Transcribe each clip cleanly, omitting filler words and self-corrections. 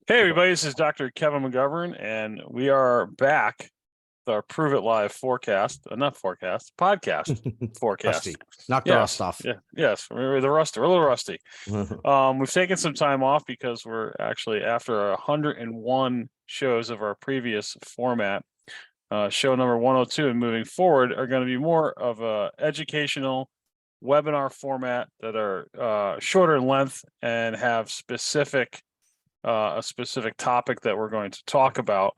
Hey, everybody, this is Dr. Kevin McGovern, and we are back with our Prove It Live forecast, not forecast, podcast forecast. Rusty. Knock the rust Yes, off. yes, we're a little rusty. We've taken some time off because we're actually after 101 shows of our previous format. Show number 102 and moving forward are going to be more of a educational webinar format that are shorter in length and have a specific topic that we're going to talk about.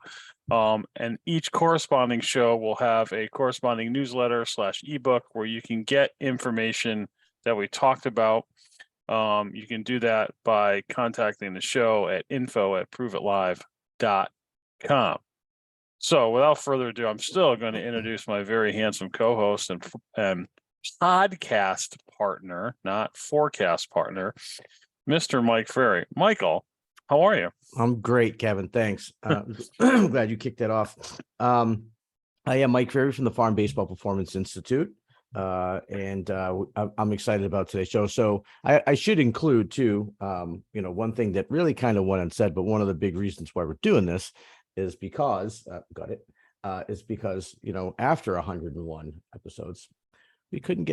And each corresponding show will have a corresponding newsletter / ebook where you can get information that we talked about. You can do that by contacting the show at info@proveitlive.com. So without further ado, I'm still going to introduce my very handsome co-host and podcast partner, not forecast partner, Mr. Mike Ferry. Michael, how are you? I'm great, Kevin. Thanks. I'm glad you kicked that off. I am Mike Ferry from the Farm Baseball Performance Institute, and I'm excited about today's show. So I should include too, one thing that really kind of went unsaid, but one of the big reasons why we're doing this is because after 101 episodes, we couldn't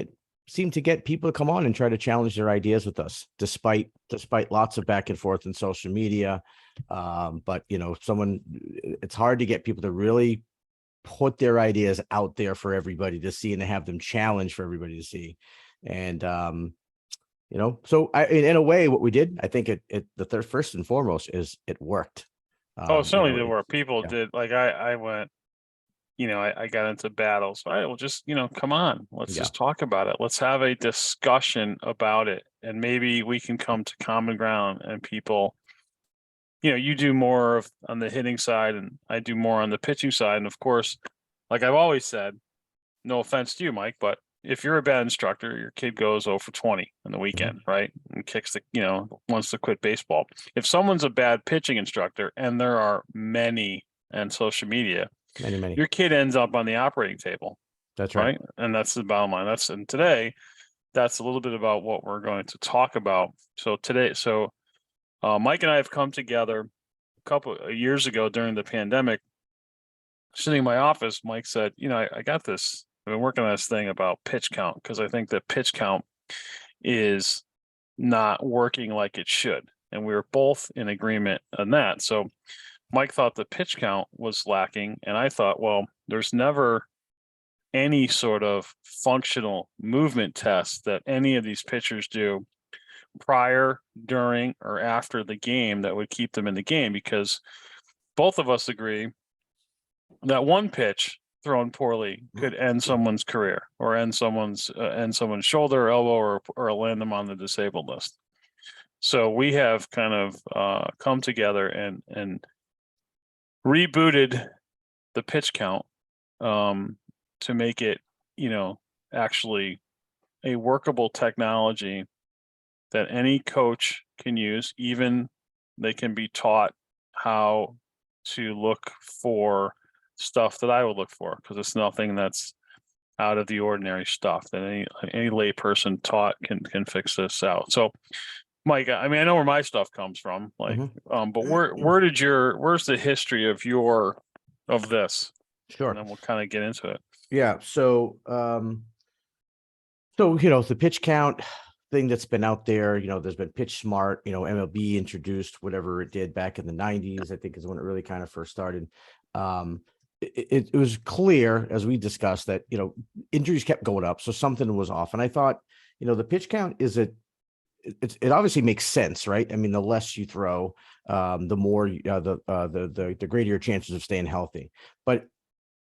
seem to get people to come on and try to challenge their ideas with us, despite lots of back and forth in social media. But it's hard to get people to really put their ideas out there for everybody to see and to have them challenged for everybody to see. And so in a way, what we did, I think first and foremost is it worked. Certainly there were people did, like I went, I got into battles. I will just, come on, let's just talk about it. Let's have a discussion about it. And maybe we can come to common ground and people, you do more on the hitting side and I do more on the pitching side. And of course, like I've always said, no offense to you, Mike, but if you're a bad instructor, your kid goes 0 for 20 on the weekend, right? And kicks wants to quit baseball. If someone's a bad pitching instructor, and there are many on social media, many, your kid ends up on the operating table. That's right. And that's the bottom line. And today, that's a little bit about what we're going to talk about. So today, Mike and I have come together a couple of years ago during the pandemic. Sitting in my office, Mike said, I got this. I've been working on this thing about pitch count because I think that pitch count is not working like it should. And we were both in agreement on that. So Mike thought the pitch count was lacking. And I thought, well, there's never any sort of functional movement test that any of these pitchers do prior, during, or after the game that would keep them in the game, because both of us agree that one pitch thrown poorly could end someone's career or end someone's shoulder or elbow or land them on the disabled list. So we have kind of come together and rebooted the pitch count to make it, actually a workable technology that any coach can use. Even they can be taught how to look for stuff that I would look for, because it's nothing that's out of the ordinary stuff that any lay person taught can fix this out. So Mike, I mean, I know where my stuff comes from, like, but where's the history of this? Sure. And then we'll kind of get into it. Yeah. So, the pitch count thing that's been out there, there's been Pitch Smart, MLB introduced whatever it did back in the 90s, I think is when it really kind of first started. It was clear, as we discussed, that injuries kept going up, so something was off. And I thought, the pitch count it obviously makes sense, right? I mean, the less you throw, the more the greater your chances of staying healthy. But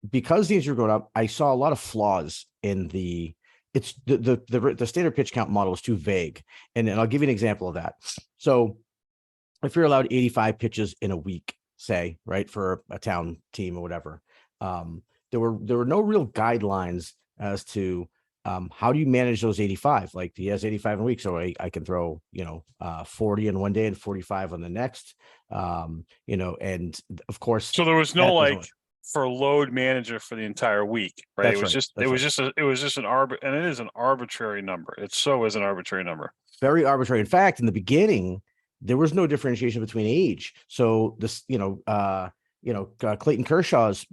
because the injuries were going up, I saw a lot of flaws in the standard pitch count model is too vague, and I'll give you an example of that. So, if you're allowed 85 pitches in a week, say, right, for a town team or whatever, there were no real guidelines as to how do you manage those 85. Like, he has 85 in a week, so I can throw 40 in one day and 45 on the next, and of course, so there was no for load manager for the entire week, right? It was just an arbitrary number. It is an arbitrary number. Very arbitrary. In fact, in the beginning, there was no differentiation between age. So this, Clayton Kershaw's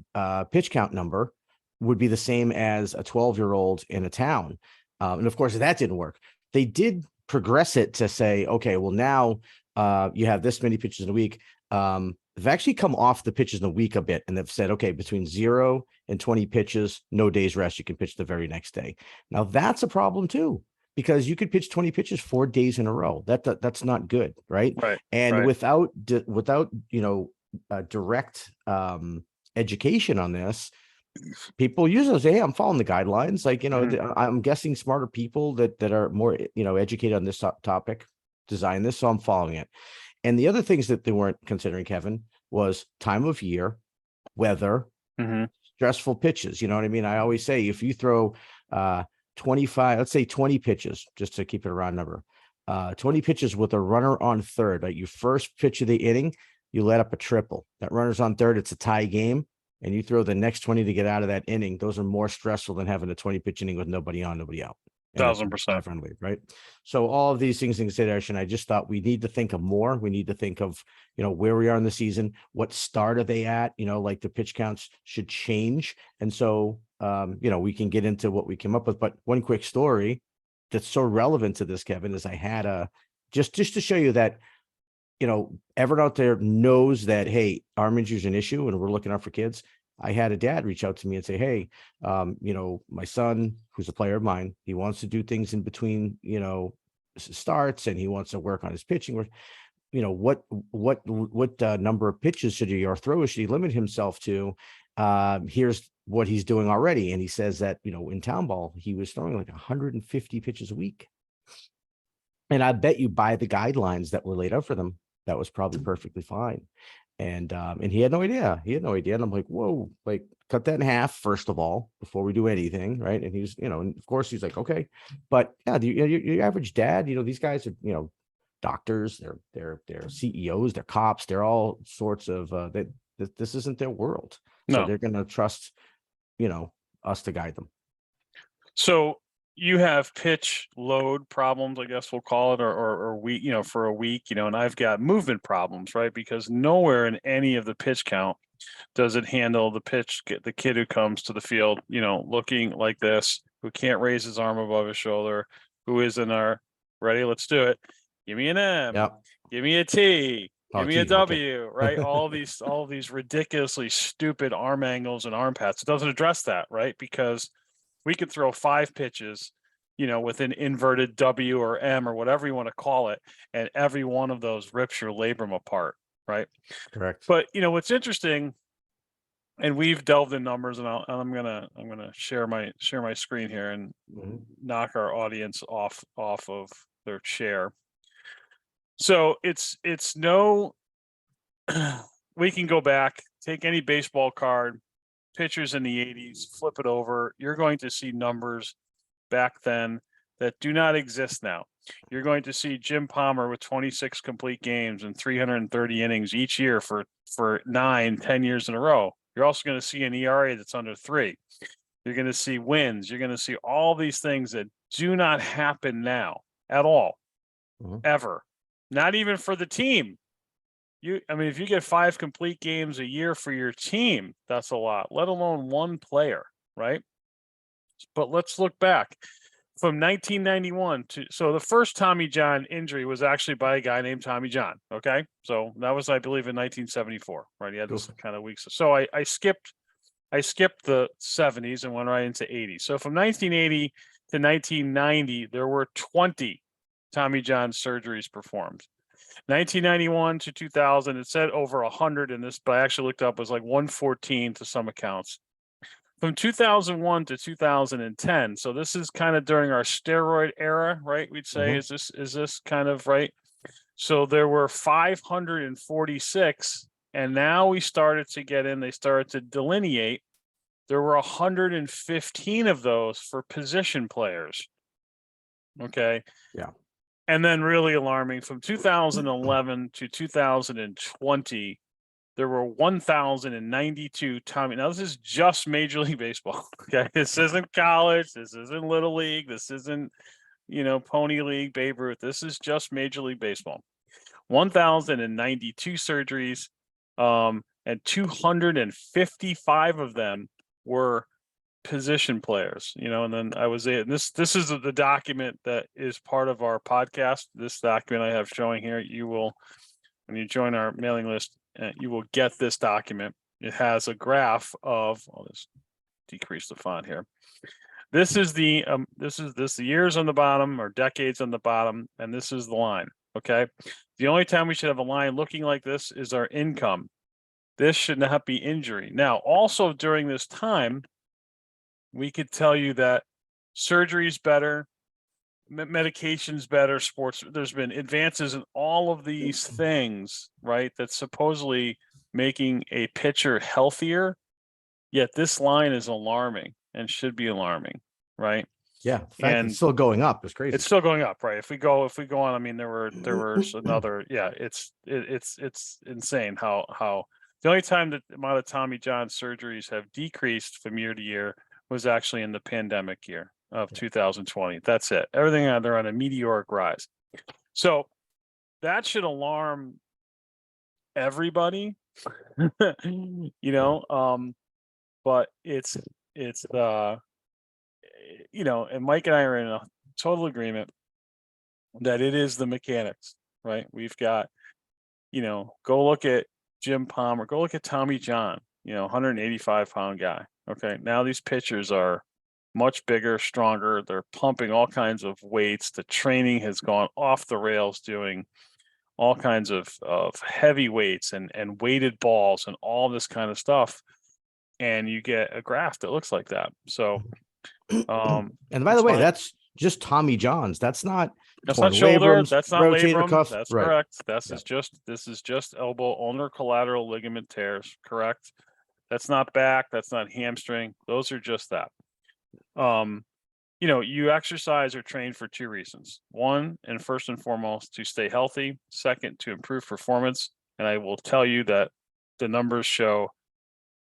pitch count number would be the same as a 12-year-old in a town. And of course, that didn't work. They did progress it to say, okay, well, now you have this many pitches in a week. They've actually come off the pitches in a week a bit, and they've said, okay, between 0 and 20 pitches, no days rest. You can pitch the very next day. Now that's a problem too, because you could pitch 20 pitches 4 days in a row. That's not good, right? Right. And right. without direct education on this, people usually say, hey, I'm following the guidelines. Like, I'm guessing smarter people that are more, educated on this topic design this. So I'm following it. And the other things that they weren't considering, Kevin, was time of year, weather, stressful pitches. You know what I mean? I always say, if you throw 25, let's say 20 pitches, just to keep it a round number, 20 pitches with a runner on third, like your first pitch of the inning, you let up a triple. That runner's on third, it's a tie game, and you throw the next 20 to get out of that inning. Those are more stressful than having a 20 pitch inning with nobody on, nobody out. 1,000%. Friendly, right? So all of these things in consideration, I just thought we need to think of more. We need to think of, where we are in the season, what start are they at, like the pitch counts should change. And so, we can get into what we came up with. But one quick story that's so relevant to this, Kevin, is I had just to show you that, everyone out there knows that, hey, arm injury is an issue and we're looking out for kids. I had a dad reach out to me and say, hey, my son, who's a player of mine, he wants to do things in between, starts, and he wants to work on his pitching. What number of pitches should he, or throws should he limit himself to? Here's what he's doing already. And he says that, in town ball, he was throwing like 150 pitches a week. And I bet you by the guidelines that were laid out for them, that was probably perfectly fine. And he had no idea. And I'm like, whoa, like cut that in half, first of all, before we do anything. Right. And he's, and of course he's like, okay. But yeah, your average dad, these guys are, doctors, they're CEOs, they're cops, they're all sorts of, this isn't their world. So they're going to trust, us to guide them. So you have pitch load problems, I guess we'll call it, or we, for a week, and I've got movement problems, right? Because nowhere in any of the pitch count does it handle the pitch, the kid who comes to the field, looking like this, who can't raise his arm above his shoulder, who is in our ready, let's do it. Give me an M, give me a T, give me a W, okay. Right? all these ridiculously stupid arm angles and arm paths. It doesn't address that, right? Because we could throw 5 pitches, with an inverted W or M or whatever you want to call it, and every one of those rips your labrum apart, right? Correct. But what's interesting, and we've delved in numbers, and I'm gonna share my screen here and knock our audience off of their chair. So it's no, we can go back, take any baseball card, pitchers in the 80s, flip it over, you're going to see numbers back then that do not exist now. You're going to see Jim Palmer with 26 complete games and 330 innings each year for 9-10 years in a row. You're also going to see an ERA that's under 3. You're going to see wins. You're going to see all these things that do not happen now at all, ever. Not even for the team. If you get 5 complete games a year for your team, that's a lot, let alone one player, right? But let's look back from 1991 so the first Tommy John injury was actually by a guy named Tommy John. Okay. So that was, I believe, in 1974, right? He had this kind of weeks. So I skipped the 70s and went right into 80. So from 1980 to 1990, there were 20 Tommy John surgeries performed. 1991 to 2000, it said over 100 in this, but I actually looked up, it was like 114 to some accounts. From 2001 to 2010, so this is kind of during our steroid era, right? We'd say, is this kind of right? So there were 546, and now we started to get in, they started to delineate. There were 115 of those for position players. Okay. Yeah. And then really alarming, from 2011 to 2020, there were 1,092 Tommy. Now, this is just Major League Baseball. Okay. This isn't college. This isn't Little League. This isn't, Pony League, Babe Ruth. This is just Major League Baseball. 1,092 surgeries, and 255 of them were position players, and then this is the document that is part of our podcast. This document I have showing here, when you join our mailing list, you will get this document. It has a graph of, I'll just decrease the font here. This is the years on the bottom, or decades on the bottom, and this is the line. Okay. The only time we should have a line looking like this is our income. This should not be injury. Now, also during this time, we could tell you that surgery is better, medication's better, sports, there's been advances in all of these things, right? That's supposedly making a pitcher healthier. Yet this line is alarming and should be alarming, right? Yeah, the fact it's still going up is crazy. It's still going up, right? If we go on, I mean, there was another, yeah, it's insane how the only time that the amount of Tommy John surgeries have decreased from year to year was actually in the pandemic year of 2020. That's it. Everything they're on a meteoric rise. So that should alarm everybody, but it's and Mike and I are in a total agreement that it is the mechanics, right? We've got, go look at Jim Palmer, go look at Tommy John, 185-pound guy. Okay. Now these pitchers are much bigger, stronger. They're pumping all kinds of weights. The training has gone off the rails, doing all kinds of heavy weights and weighted balls and all this kind of stuff. And you get a graph that looks like that. So, and by the way, that's just Tommy John's. That's not shoulder. That's not rotator labrum. cuff. That's correct. This is just elbow, ulnar collateral ligament tears. Correct. That's not back. That's not hamstring. Those are just that. You exercise or train for two reasons. One, and first and foremost, to stay healthy. Second, to improve performance. And I will tell you that the numbers show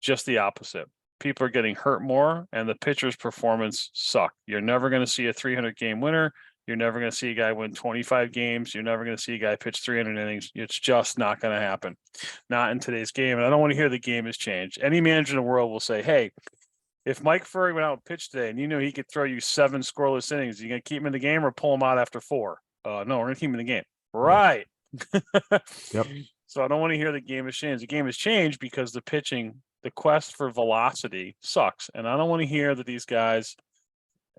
just the opposite. People are getting hurt more, and the pitcher's performance suck. You're never going to see a 300-game winner. You're never going to see a guy win 25 games. You're never going to see a guy pitch 300 innings. It's just not going to happen. Not in today's game. And I don't want to hear the game has changed. Any manager in the world will say, hey, if Mike Furry went out and pitched today and he could throw you 7 scoreless innings, you going to keep him in the game or pull him out after 4? No, we're going to keep him in the game. Right. Yep. So I don't want to hear the game has changed. The game has changed because the pitching, the quest for velocity sucks. And I don't want to hear that these guys,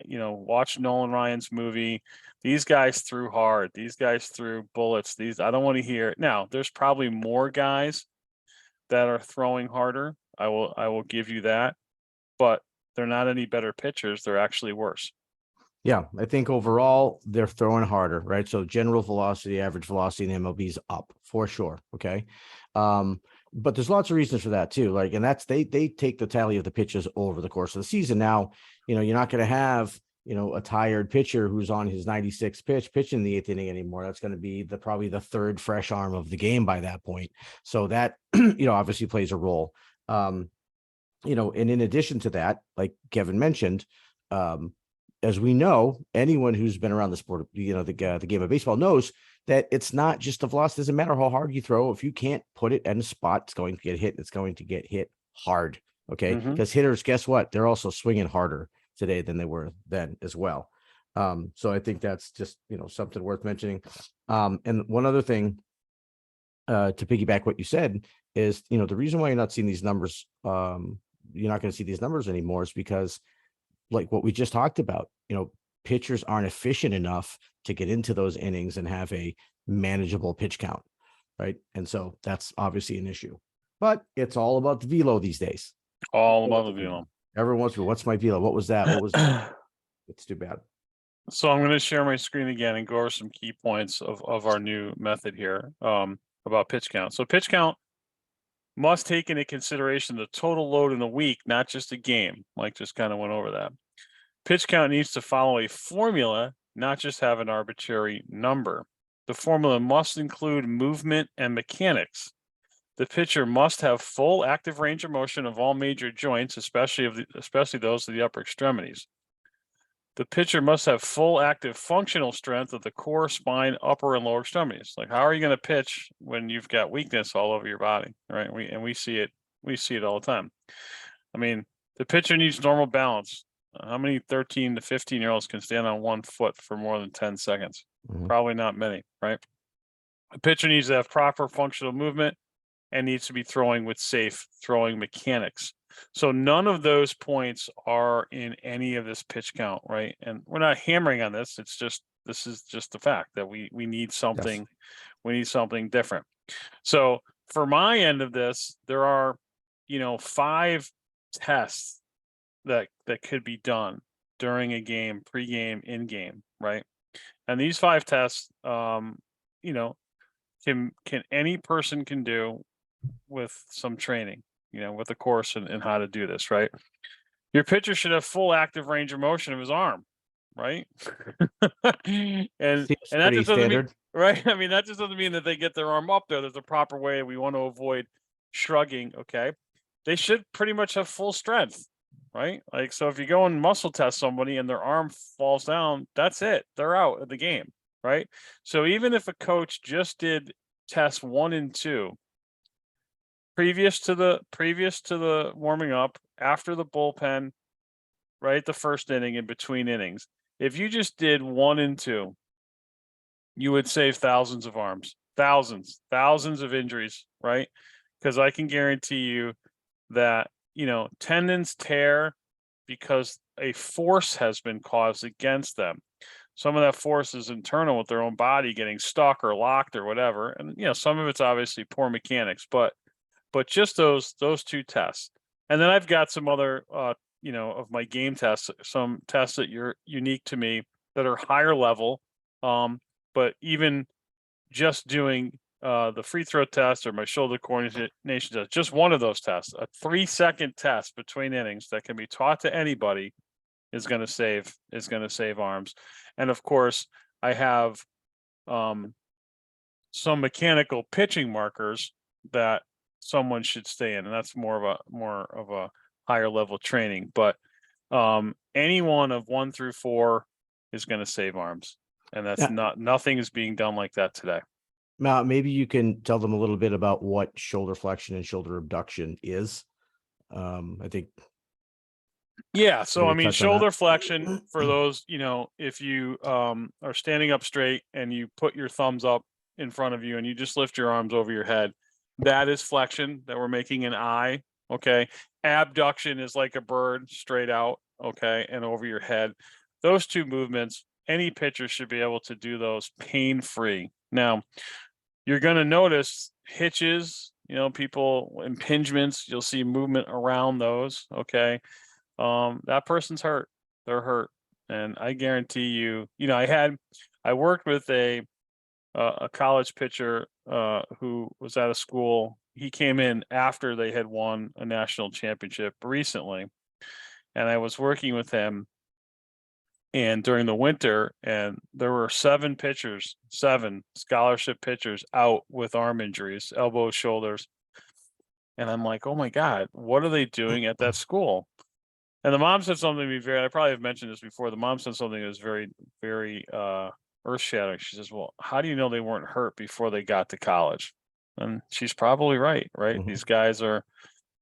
watch Nolan Ryan's movie. These guys threw hard. These guys threw bullets. I don't want to hear. Now, there's probably more guys that are throwing harder. I will give you that. But they're not any better pitchers. They're actually worse. Yeah, I think overall they're throwing harder, right? So general velocity, average velocity in MLB is up for sure. Okay. But there's lots of reasons for that too. Like, and that's, they take the tally of the pitches over the course of the season. Now, you're not going to have, a tired pitcher who's on his 96th pitch pitching in the 8th inning anymore. That's going to be probably the third fresh arm of the game by that point. So that, obviously plays a role. And in addition to that, like Kevin mentioned, as we know, anyone who's been around the sport, the game of baseball knows that it's not just the velocity. Doesn't matter how hard you throw. If you can't put it in a spot, it's going to get hit. It's going to get hit hard. Okay. Because hitters, guess what? They're also swinging harder today than they were then as well. So I think that's just, something worth mentioning. And one other thing to piggyback what you said is, the reason why you're not seeing these numbers, you're not going to see these numbers anymore is because, like what we just talked about, pitchers aren't efficient enough to get into those innings and have a manageable pitch count, right? And so that's obviously an issue. But it's all about the velo these days. All about the velo. Everyone wants to, what's my velo? What was that? What was that? It's too bad. So I'm going to share my screen again and go over some key points of our new method here about pitch count. So pitch count must take into consideration the total load in the week, not just a game. Mike just kind of went over that. Pitch count needs to follow a formula, not just have an arbitrary number. The formula must include movement and mechanics. The pitcher must have full active range of motion of all major joints, especially those of the upper extremities. the pitcher must have full active functional strength of the core, spine, upper and lower extremities. Like, how are you going to pitch when you've got weakness all over your body, right? We see it all the time. I mean, the pitcher needs normal balance. How many 13 to 15-year-olds can stand on one foot for more than 10 seconds? Mhm. Probably not many, right? The pitcher needs to have proper functional movement and needs to be throwing with safe throwing mechanics. So none of those points are in any of this pitch count, right? And we're not hammering on this. This is just the fact that we need something, we need something different. So for my end of this, there are, 5 tests that could be done during a game, pregame, in game, right? And these 5 tests, can any person can do with some training, with a course and how to do this, right? Your pitcher should have full active range of motion of his arm, right? and Seems that pretty just doesn't mean, standard. right? I mean, that just doesn't mean that they get their arm up there. There's a proper way. We want to avoid shrugging. Okay. They should pretty much have full strength, right? Like, so if you go and muscle test somebody and their arm falls down, that's it. They're out of the game, right? So even if a coach just did test 1 and 2 previous to the warming up, after the bullpen, right, the first inning, in between innings, if you just did 1 and 2, you would save thousands of arms, thousands of injuries, right? Because I can guarantee you that, tendons tear because a force has been caused against them. Some of that force is internal with their own body getting stuck or locked or whatever. And, some of it's obviously poor mechanics, but just those 2 tests. And then I've got some other, of my game tests, some tests that you're unique to me that are higher level. But even just doing the free throw test or my shoulder coordination test, just one of those tests, a 3-second test between innings that can be taught to anybody is going to save arms. And of course, I have some mechanical pitching markers that someone should stay in, and that's more of a higher level training. But any one of 1 through 4 is going to save arms, and that's nothing is being done like that today. Now, maybe you can tell them a little bit about what shoulder flexion and shoulder abduction is. I think. Yeah. So, I mean, shoulder flexion, for those, if you are standing up straight and you put your thumbs up in front of you and you just lift your arms over your head, that is flexion, that we're making an I. Okay. Abduction is like a bird straight out. Okay. And over your head. Those 2 movements, any pitcher should be able to do those pain-free. Now, you're going to notice hitches, people, impingements, you'll see movement around those. Okay. That person's hurt. They're hurt. And I guarantee you, I worked with a college pitcher who was at a school. He came in after they had won a national championship recently. And I was working with him and during the winter, and there were 7 scholarship pitchers out with arm injuries, elbows, shoulders. And I'm like, oh my God, what are they doing at that school? And the mom said something to me I probably have mentioned this before. The mom said something that was very, very earth-shattering. She says, well, how do you know they weren't hurt before they got to college? And she's probably right? Mhm. These guys are,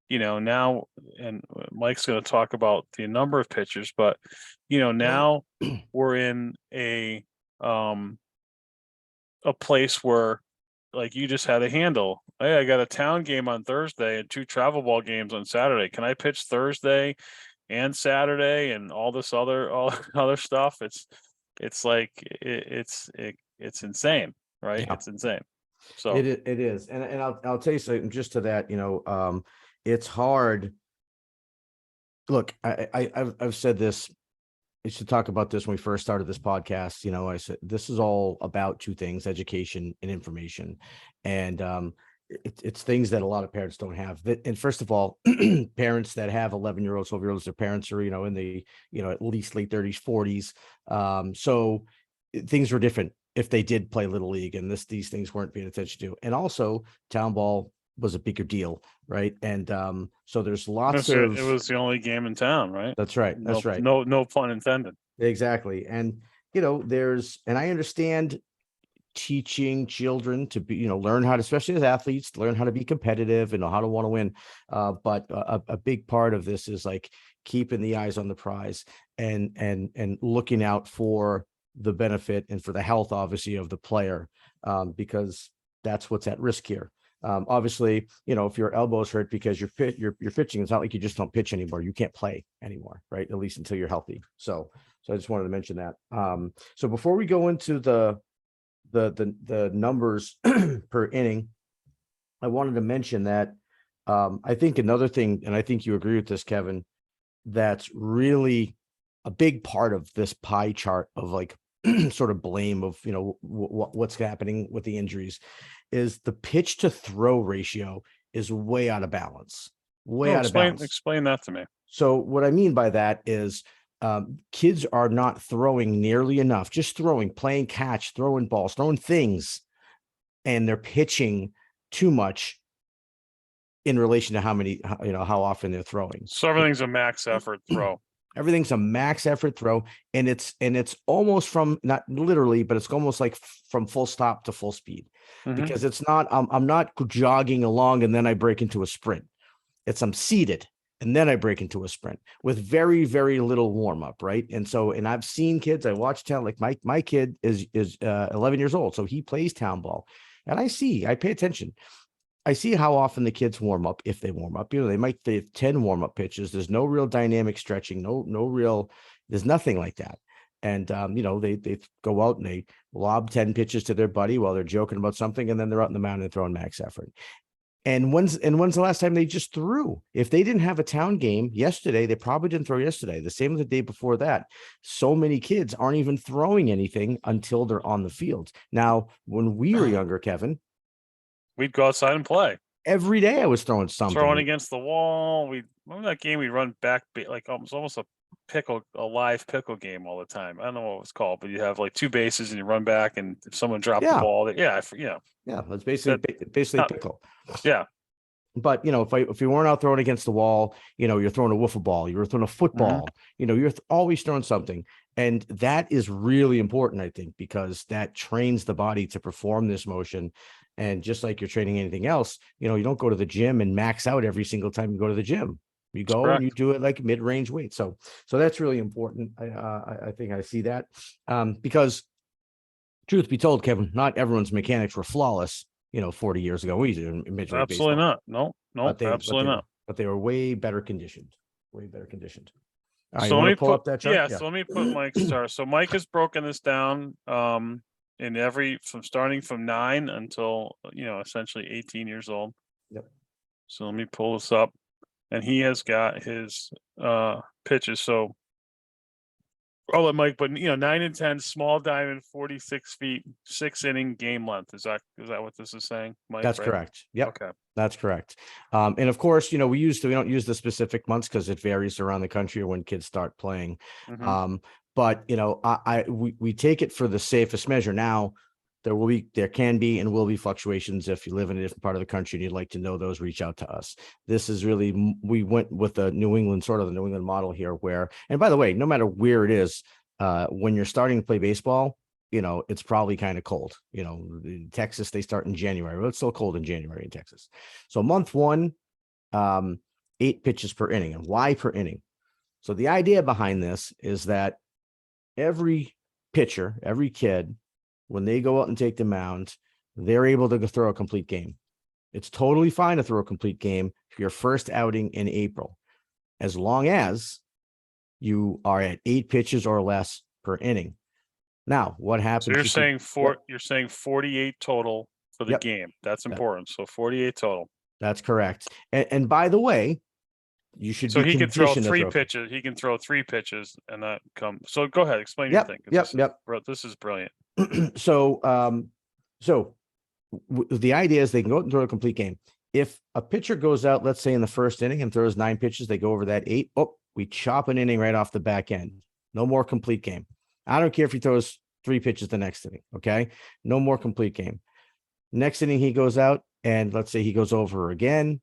now, and Mike's going to talk about the number of pitchers, but, now we're in a place where, like, you just had a handle. Hey, I got a town game on Thursday and 2 travel ball games on Saturday. Can I pitch Thursday and Saturday and all other stuff? It's like, it's insane, right? Yeah. It's insane. So it is. And I'll tell you something just to that, it's hard. Look, I've said this. I should talk about this when we first started this podcast. I said, this is all about 2 things: education and information. And it's things that a lot of parents don't have. And first of all, parents that have 11-year-olds, 12-year-olds, their parents are, in the, at least late 30s, 40s. So things were different if they did play Little League, and these things weren't being attention to. And also, town ball was a bigger deal, right? And so there's lots of. it was the only game in town, right? That's right. That's right. No pun intended. Exactly. And, and I understand teaching children to be, learn how to, especially as athletes, learn how to be competitive and know how to want to win. But a big part of this is like keeping the eyes on the prize and looking out for the benefit and for the health, obviously, of the player, because that's what's at risk here. Obviously, if your elbow's hurt because you're pitching, it's not like you just don't pitch anymore. You can't play anymore, right? At least until you're healthy. So I just wanted to mention that. So before we go into the numbers per inning, I wanted to mention that I think another thing, and I think you agree with this, Kevin, that's really a big part of this pie chart of like sort of blame of what's happening with the injuries is the pitch to throw ratio is way out of balance. Explain that to me. So what I mean by that is kids are not throwing nearly enough, just playing catch, throwing balls, throwing things, and they're pitching too much in relation to how often they're throwing. So everything's a max effort throw. Everything's a max effort throw, and it's almost from, not literally, but it's almost like from full stop to full speed, because it's not, I'm not jogging along and then I break into a sprint. I'm seated and then I break into a sprint with very, very little warm up. Right. And I've seen kids, I watch town, like my kid is 11 years old. So he plays town ball, and I pay attention. I see how often the kids warm up, if they warm up. They might have 10 warm up pitches. There's no real dynamic stretching, there's nothing like that. And they go out and they lob 10 pitches to their buddy while they're joking about something, and then they're out in the mound and throwing max effort. And when's the last time they just threw? If they didn't have a town game yesterday, they probably didn't throw yesterday. The same as the day before that. So many kids aren't even throwing anything until they're on the field. Now, when we were younger, Kevin, we'd go outside and play. Every day I was throwing something. Throwing against the wall. Remember that game? We'd run back like almost a live pickle game all the time. I don't know what it was called, but you have like two bases and you run back, and if someone dropped the ball, that's basically pickle. Yeah. But if you weren't out throwing against the wall, you're throwing a wiffle ball, you're throwing a football, you're always throwing something. And that is really important, I think, because that trains the body to perform this motion. And just like you're training anything else, you don't go to the gym and max out every single time you go to the gym. You go and you do it like mid-range weight. So that's really important. I think I see that because truth be told, Kevin, not everyone's mechanics were flawless, 40 years ago. We did in Major League Absolutely Baseball. not. No, absolutely not. But they were way better conditioned. All right, so let me pull up that chart. Yeah, so let me put Mike's chart. So Mike has broken this down starting from 9 until essentially 18 years old. Yep. So let me pull this up, and he has got his pitches. So I'll let Mike, but 9 and 10, small diamond, 46 feet, 6 inning game length. Is that what this is saying, Mike? That's correct. Yep. Okay. That's correct. And of course, we don't use the specific months because it varies around the country or when kids start playing. But we take it for the safest measure. Now, there can be and will be fluctuations. If you live in a different part of the country and you'd like to know those, reach out to us. This is really, we went with the New England model here, where, and by the way, no matter where it is, when you're starting to play baseball, it's probably kind of cold. In Texas, they start in January. Well, it's still cold in January in Texas. So month 1, 8 pitches per inning. And why per inning? So the idea behind this is that every pitcher, every kid, when they go out and take the mound, they're able to throw a complete game. It's totally fine to throw a complete game for your first outing in April, as long as you are at 8 pitches or less per inning. Now, what happens? So you're saying 48 total for the game. That's important. So 48 total. That's correct. And by the way, you should. So he can throw 3 pitches. He can throw 3 pitches, and that comes. So go ahead, explain your thing. This is brilliant. So the idea is they can go out and throw a complete game. If a pitcher goes out, let's say in the first inning, and throws 9 pitches, they go over that 8. Oh, we chop an inning right off the back end. No more complete game. I don't care if he throws 3 pitches the next inning. Okay, no more complete game. Next inning he goes out, and let's say he goes over again.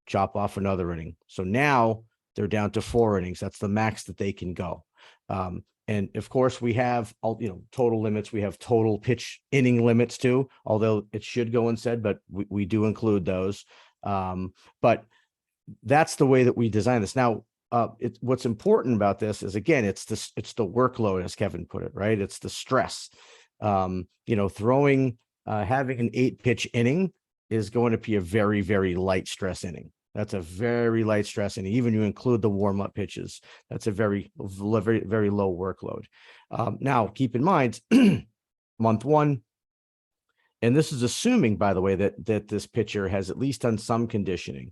Chop off another inning. So now they're down to 4 innings. That's the max that they can go. And of course, we have all, total limits. We have total pitch inning limits too, although it should go unsaid, but we do include those. But that's the way that we design this. Now, what's important about this is, again, it's the workload, as Kevin put it, right? It's the stress. Throwing, having an 8-pitch inning is going to be a very, very light stress inning. That's a very light stress inning. Even you include the warm-up pitches, that's a very, very, very low workload. Now, keep in mind, month one, and this is assuming, by the way, that this pitcher has at least done some conditioning.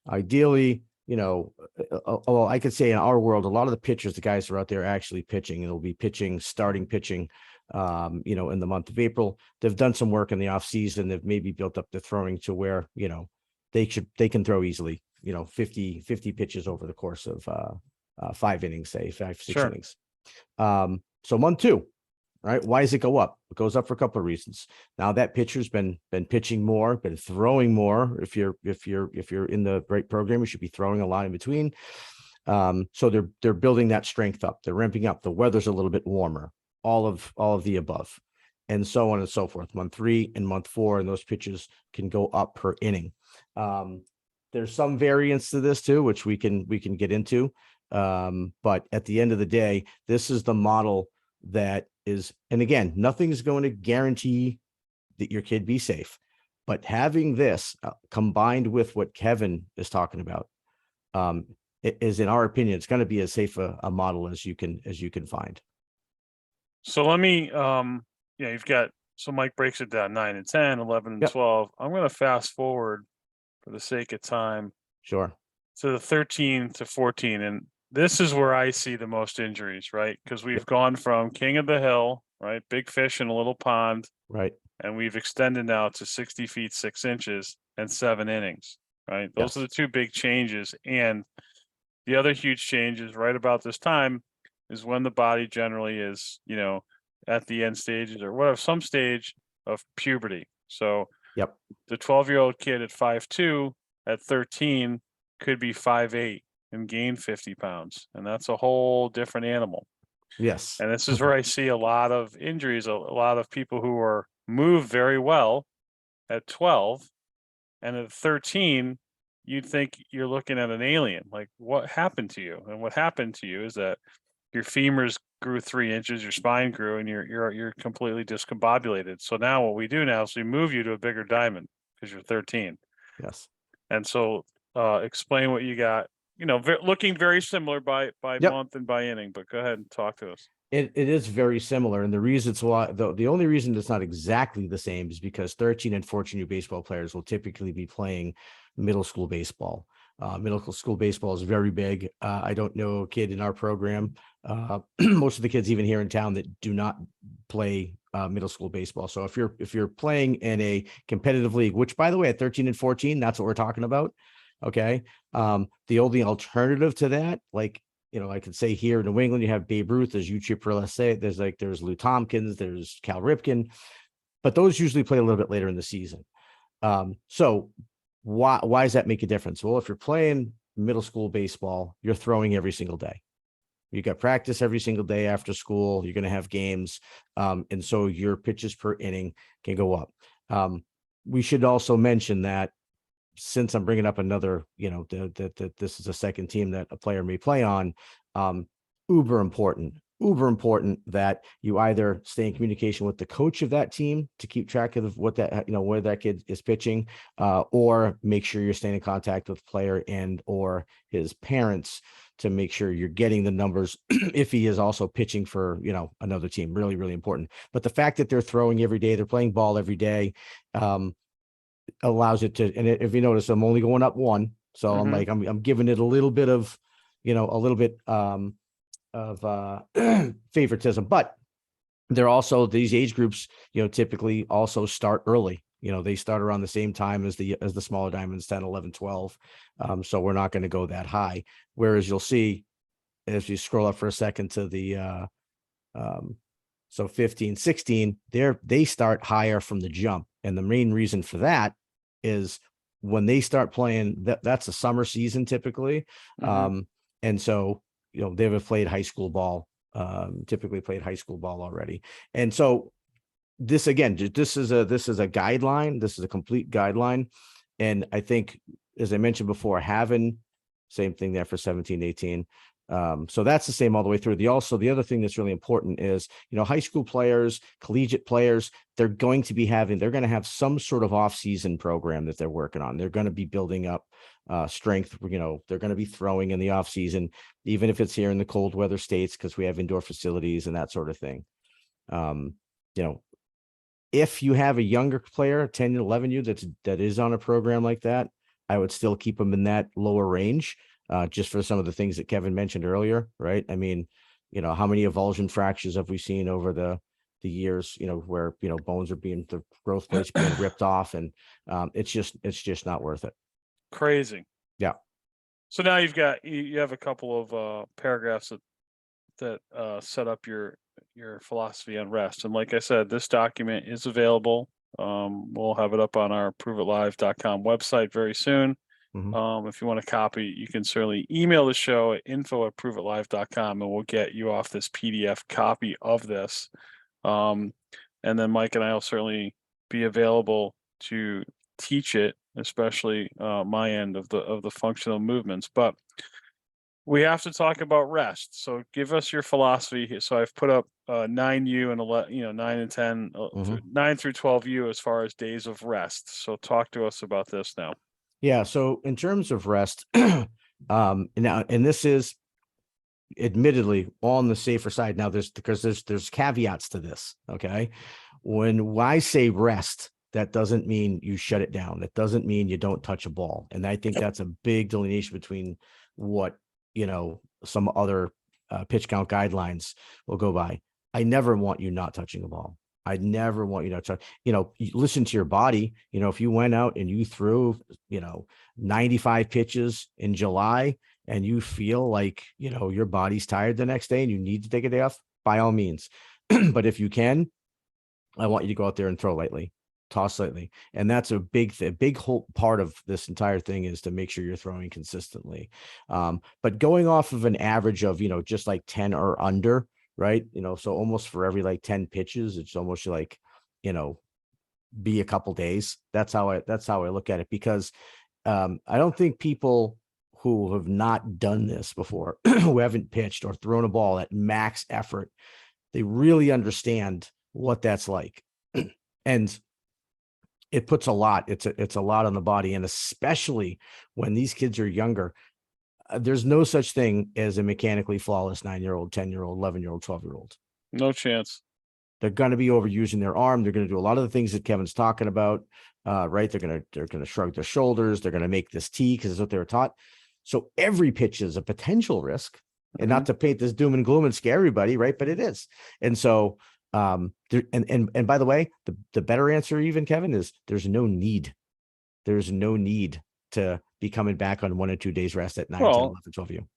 Ideally, well, I could say in our world, a lot of the pitchers, the guys who are out there actually pitching, and they'll be starting pitching, in the month of April. They've done some work in the off season. They've maybe built up the throwing to where, they can throw easily, 50 pitches over the course of 5 innings, say 5-6 Sure. innings. So month 2, right? Why does it go up? It goes up for a couple of reasons. Now that pitcher's been pitching more, been throwing more. If you're in the right program, you should be throwing a lot in between. So they're building that strength up. They're ramping up. The weather's a little bit warmer. All of the above, and so on and so forth. Month 3 and month 4, and those pitches can go up per inning. There's some variance to this too, which we can get into. But at the end of the day, this is the model that is, and again, nothing's going to guarantee that your kid be safe, but having this combined with what Kevin is talking about, is, in our opinion, it's going to be as safe a model as you can find. So let me, so Mike breaks it down 9 and 10, 11 and Yep. 12. I'm going to fast forward for the sake of time Sure. to the 13 to 14. And this is where I see the most injuries, right? Because we've gone from king of the hill, right? Big fish in a little pond. Right. And we've extended now to 60 feet, 6 inches and 7 innings, right? Those Yes. are the 2 big changes. And the other huge change is right about this time is when the body generally is, at the end stages or whatever, some stage of puberty. So Yep. the 12-year-old kid at 5'2" at 13 could be 5'8" and gain 50 pounds. And that's a whole different animal. Yes. And this is where I see a lot of injuries, a lot of people who are move very well at 12, and at 13, you'd think you're looking at an alien. Like, what happened to you? And what happened to you is that your femurs grew 3 inches, your spine grew, and you're completely discombobulated. So now what we do now is we move you to a bigger diamond because you're 13. Yes. And so explain what you got. Looking very similar by Yep. month and by inning, but go ahead and talk to us. It is very similar, and the reasons why, the only reason it's not exactly the same is because 13 and 14 baseball players will typically be playing middle school baseball. Middle school baseball is very big. I don't know a kid in our program, most of the kids even here in town, that do not play middle school baseball. So if you're playing in a competitive league, which, by the way, at 13 and 14, that's what we're talking about. Okay. The only alternative to that, like, I could say here in New England, you have Babe Ruth, there's UCHIP, there's Lou Tompkins, there's Cal Ripken, but those usually play a little bit later in the season. So why does that make a difference? Well, if you're playing middle school baseball, you're throwing every single day. You got practice every single day after school. You're going to have games. And so your pitches per inning can go up. We should also mention that, since I'm bringing up another, that this is a second team that a player may play on, uber important that you either stay in communication with the coach of that team to keep track of what that, where that kid is pitching, or make sure you're staying in contact with the player and or his parents to make sure you're getting the numbers if he is also pitching for, another team. Really, really important. But the fact that they're throwing every day, they're playing ball every day, allows it to, and if you notice, I'm only going up 1. So I'm like, I'm giving it a little bit of, favoritism, but they're also, these age groups, typically also start early. They start around the same time as the smaller diamonds, 10, 11, 12. So we're not going to go that high. Whereas you'll see, as you scroll up for a second to the, so 15, 16, they start higher from the jump. And the main reason for that is when they start playing, that's a summer season typically. And so, they have played high school ball typically played high school ball already. And so this again, this is a guideline. This is a complete guideline. And I think, as I mentioned before, having same thing there for 17, 18. So that's the same all the way through. The other thing that's really important is, high school players, collegiate players, they're going to have some sort of off-season program that they're working on. They're going to be building up strength. They're going to be throwing in the off season, even if it's here in the cold weather states, because we have indoor facilities and that sort of thing. If you have a younger player, 10, 11 you that is on a program like that, I would still keep them in that lower range, just for some of the things that Kevin mentioned earlier, right? I mean, how many avulsion fractures have we seen over the years, where, bones are the growth plates being ripped off, and it's just not worth it. Crazy. Yeah. So now you have a couple of paragraphs that set up your philosophy on rest. And like I said, this document is available. We'll have it up on our proveitlive.com website very soon. Mhm. If you want a copy, you can certainly email the show at info@proveitlive.com, and we'll get you off this PDF copy of this. And then Mike and I will certainly be available to teach it, especially my end of the functional movements. But we have to talk about rest. So give us your philosophy here. So I've put up 9U and 11, 9 and 10, 9 through 12U as far as days of rest. So talk to us about this now. Yeah. So in terms of rest, and this is admittedly on the safer side. Now there's caveats to this. Okay. When I say rest, that doesn't mean you shut it down. That doesn't mean you don't touch a ball. And I think that's a big delineation between what, some other pitch count guidelines will go by. I never want you not touching a ball. I never want you to touch, you listen to your body. If you went out and you threw, 95 pitches in July, and you feel like, your body's tired the next day and you need to take a day off, by all means. But if you can, I want you to go out there and throw lightly, toss lightly. And that's a big whole part of this entire thing, is to make sure you're throwing consistently. But going off of an average of, just like 10 or under, right? So almost for every like 10 pitches, it's almost like, be a couple days. That's how I look at it, because I don't think people who have not done this before, who haven't pitched or thrown a ball at max effort, they really understand what that's like. And it puts a lot, it's a lot on the body. And especially when these kids are younger, there's no such thing as a mechanically flawless 9-year-old, 10-year-old, 11-year-old, 12-year-old. No chance. They're going to be overusing their arm. They're going to do a lot of the things that Kevin's talking about, right? They're going to shrug their shoulders. They're going to make this tee because it's what they were taught. So every pitch is a potential risk, and not to paint this doom and gloom and scare everybody, right? But it is. And so, and by the way, the better answer, even, Kevin, is there's no need. There's no need to be coming back on 1 or 2 days rest at 9, 10, 11, 12 you.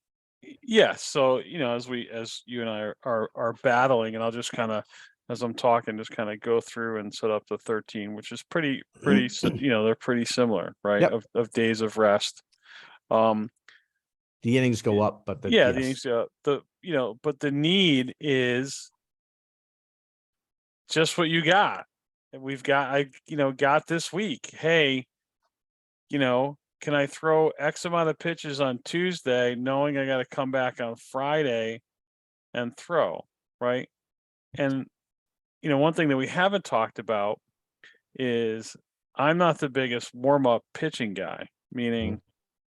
Yes. So, as you and I are battling, and I'll just kind of, as I'm talking, just kind of go through and set up the 13, which is pretty, they're pretty similar, right? Yep. Of days of rest. The innings go up, but the innings go up. But the need is just what you got. And I got this week. Hey, can I throw X amount of pitches on Tuesday, knowing I got to come back on Friday and throw, right? And, one thing that we haven't talked about is I'm not the biggest warm-up pitching guy, meaning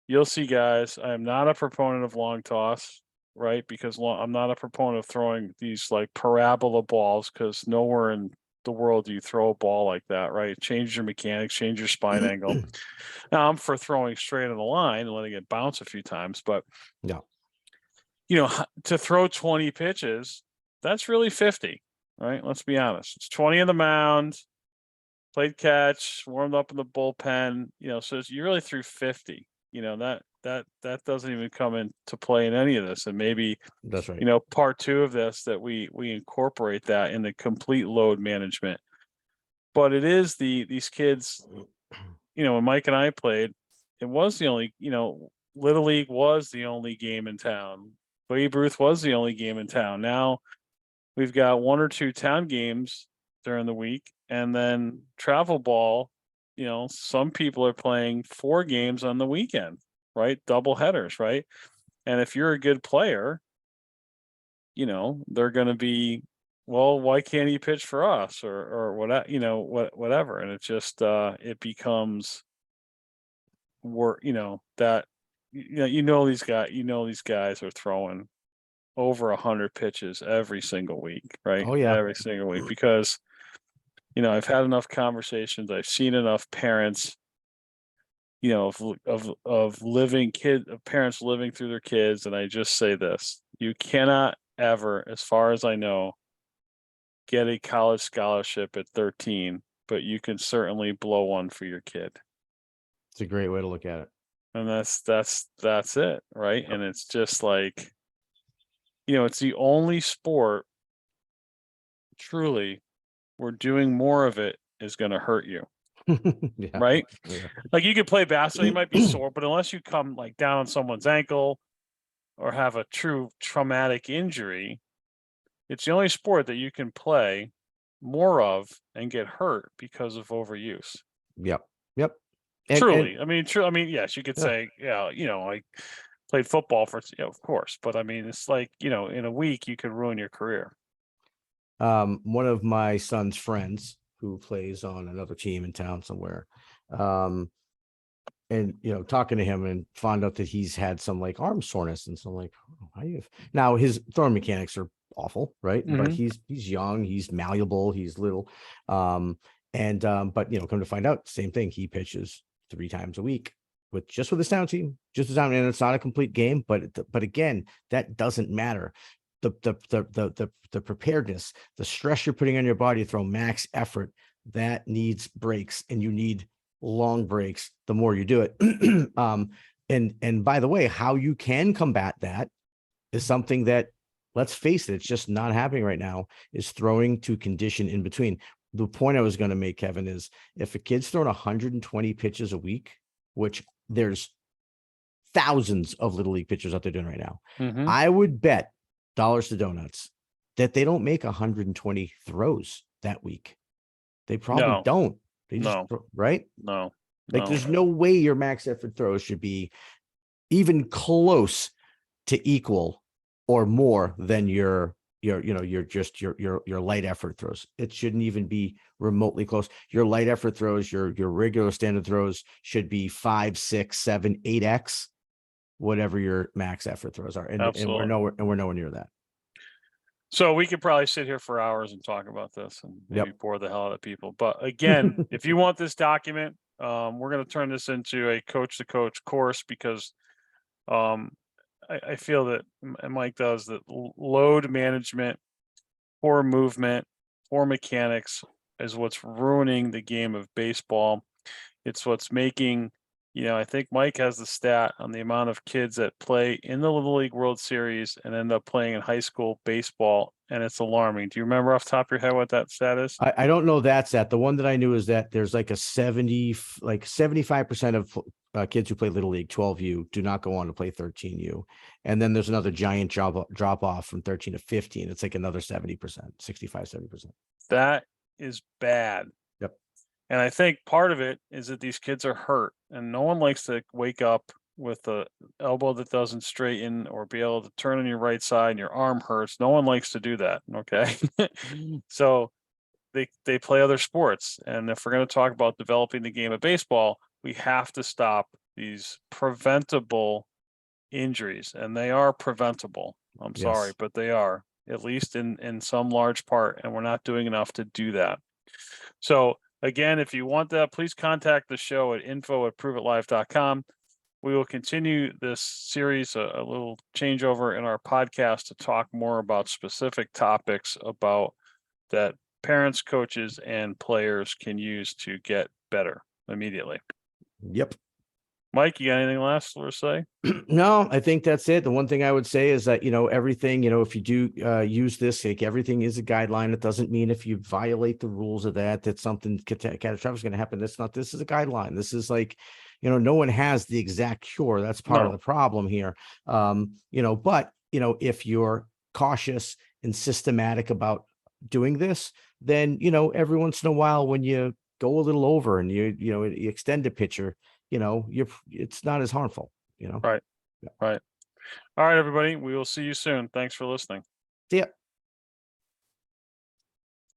you'll see guys, I am not a proponent of long toss, right? Because I'm not a proponent of throwing these like parabola balls, because nowhere in the world do you throw a ball like that, right? Change your mechanics, change your spine angle. Now I'm for throwing straight on the line and letting it bounce a few times, but to throw 20 pitches, that's really 50, right? Let's be honest. It's 20 on the mound, played catch, warmed up in the bullpen, so you really threw 50. That doesn't even come into play in any of this. And maybe that's right. Part 2 of this, that we incorporate that in the complete load management. But it is these kids, when Mike and I played, it was the only, Little League was the only game in town. Babe Ruth was the only game in town. Now we've got 1 or 2 town games during the week, and then travel ball. Some people are playing 4 games on the weekend, right? Double headers, right? And if you're a good player, they're going to be, well, why can't he pitch for us or whatever. And it just, it becomes work, that, these guys are throwing over 100 pitches every single week, right? Oh yeah. Every single week, because, I've had enough conversations. I've seen enough parents, of parents living through their kids. And I just say this, you cannot ever, as far as I know, get a college scholarship at 13, but you can certainly blow one for your kid. It's a great way to look at it. And that's it, right? And it's just like, it's the only sport truly where doing more of it is going to hurt you. Yeah. Right? Yeah. Like you could play basketball, you might be sore, but unless you come like down on someone's ankle or have a true traumatic injury, it's the only sport that you can play more of and get hurt because of overuse. Yep. Yep. Truly. I mean, yes, you could Yeah. say, I played football for, of course, but I mean, it's like, in a week you could ruin your career. One of my son's friends who plays on another team in town somewhere, and talking to him and found out that he's had some like arm soreness, and so I'm like, oh, how do you now his throwing mechanics are awful, right? But he's young, he's malleable, he's little, but come to find out, same thing, he pitches 3 times a week with his town team, and it's not a complete game, but again, that doesn't matter. The preparedness, the stress you're putting on your body to throw max effort, that needs breaks, and you need long breaks the more you do it. And by the way, how you can combat that is something that, let's face it, it's just not happening right now, is throwing to condition in between. The point I was going to make, Kevin, is if a kid's throwing 120 pitches a week, which there's thousands of little league pitchers out there doing right now, I would bet dollars to donuts that they don't make 120 throws that week. They probably don't. They just right? No. There's no way your max effort throws should be even close to equal or more than your light effort throws. It shouldn't even be remotely close. Your light effort throws, your regular standard throws should be 5, 6, 7, 8x whatever your max effort throws are. And we're nowhere near that. So we could probably sit here for hours and talk about this and maybe bore the hell out of people. But again, if you want this document, we're going to turn this into a coach to coach course, because I feel that, and Mike does, that load management, poor movement, poor mechanics is what's ruining the game of baseball. It's what's making, I think Mike has the stat on the amount of kids that play in the Little League World Series and end up playing in high school baseball, and it's alarming. Do you remember off the top of your head what that stat is? I don't know that stat. The one that I knew is that there's like 75% of kids who play Little League 12U do not go on to play 13U. And then there's another giant drop off from 13 to 15. It's like another 70%, 65-70%. That is bad. Yep. And I think part of it is that these kids are hurt, and no one likes to wake up with the elbow that doesn't straighten or be able to turn on your right side and your arm hurts. No one likes to do that. Okay. So they play other sports. And if we're going to talk about developing the game of baseball, we have to stop these preventable injuries, and they are preventable. I'm sorry, but they are, at least in some large part, and we're not doing enough to do that. So again, if you want that, please contact the show at info@proveitlive.com. We will continue this series, a little changeover in our podcast, to talk more about specific topics about that parents, coaches, and players can use to get better immediately. Yep. Mike, you got anything last to say? No, I think that's it. The one thing I would say is that, everything, if you do use this, like, everything is a guideline. It doesn't mean if you violate the rules of that something catastrophic is going to happen. This is a guideline. This is like, no one has the exact cure. That's part of the problem here. But if you're cautious and systematic about doing this, then, every once in a while when you go a little over and you extend a pitcher, it's not as harmful, Right. Yeah. Right. All right, everybody. We will see you soon. Thanks for listening. See ya.